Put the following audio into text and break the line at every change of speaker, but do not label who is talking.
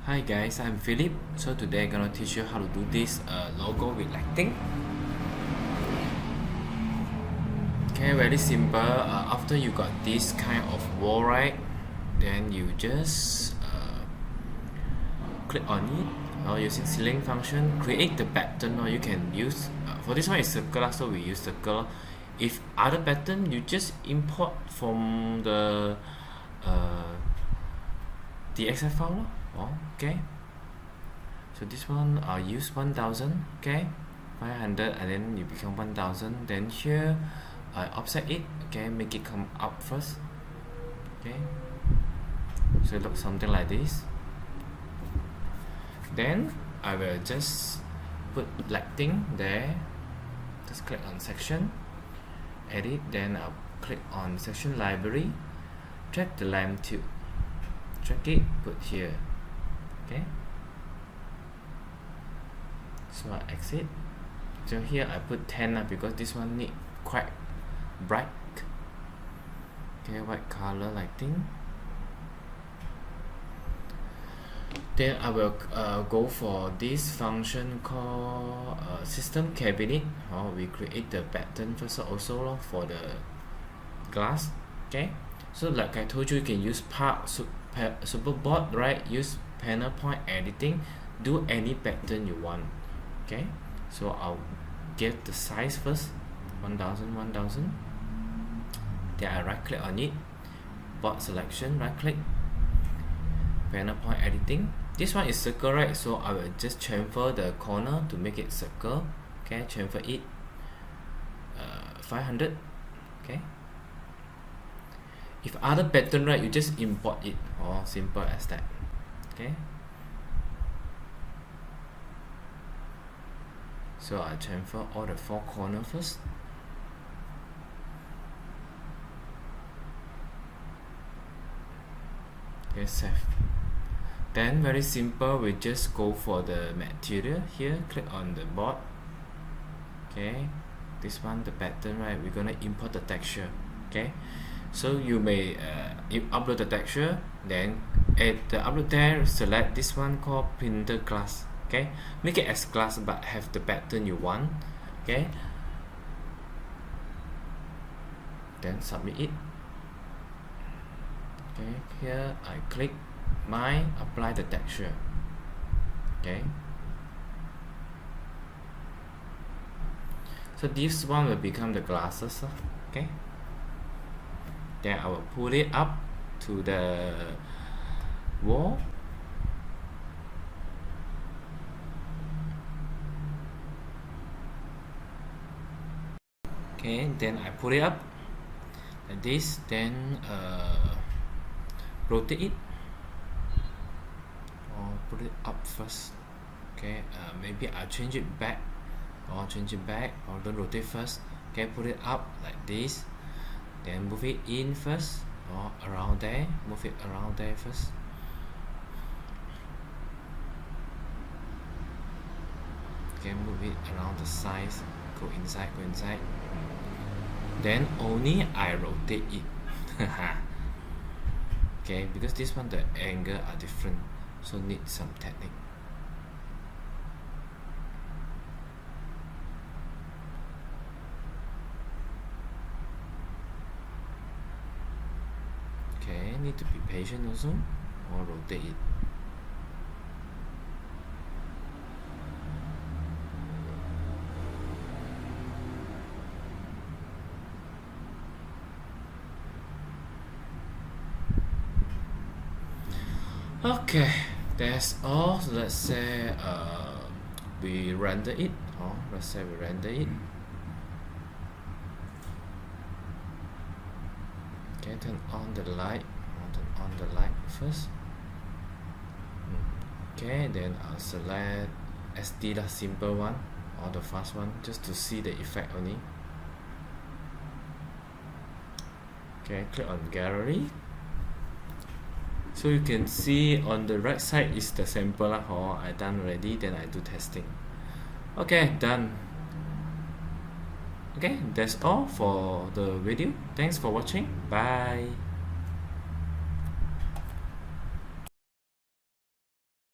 Hi guys, I'm Philip. So today I'm gonna teach you how to do this logo with lighting. Okay, very simple. After you got this kind of wall, right, then you just click on it or using ceiling function, create the pattern, or you can use for this one is circle, so we use circle. If other pattern, you just import from the DXF file. Okay, so this one I'll use 1000. Okay, 500 and then you become 1000. Then here I offset it. Okay, make it come up first. Okay, so it looks something like this. Then I will just put lighting there. Just click on section, edit, then I'll click on section library, drag the lamp to drag it, put here. Okay, so I exit. So here I put 10 because this one need quite bright. Okay, white color lighting. Then I will go for this function called system cabinet. We create the pattern first also for the glass. Okay, so like I told you, you can use superboard, right? Use panel point editing, do any pattern you want. Okay, so I'll get the size first, 1000. Then I right click on it, board selection, right click, panel point editing. This one is circle, right? So I will just chamfer the corner to make it circle. Okay, chamfer it 500. Okay, if other pattern, right, you just import it, or simple as that. Okay, so I chamfer all the 4 corners first. Okay, save. Then very simple, we just go for the material here, click on the board. Okay, this one, the pattern, right, we're gonna import the texture. Okay, so you may upload the texture, then at the upload there, select this one called printer glass. Okay, make it as glass but have the pattern you want. Okay, then submit it. Okay, here I click my apply the texture. Okay, so this one will become the glasses. Okay, then I will pull it up to the wall. Okay, then I pull it up like this, then rotate it, or put it up first. Okay, maybe I'll change it back, or don't rotate first. Okay, put it up like this, then move it in first, or around there, move it around there first. Okay, move it around the sides, go inside, then only I rotate it. Okay, because this one the angle are different, so need some technique. Okay, need to be patient also, or rotate it. Okay, that's all. So let's say we render it, Okay, turn on the light, first. Okay, then I'll select SD, the simple one, or the fast one, just to see the effect only. Okay, click on gallery. So you can see on the right side is the sample, I done already, then I do testing. Okay, done. Okay, that's all for the video. Thanks for watching. Bye.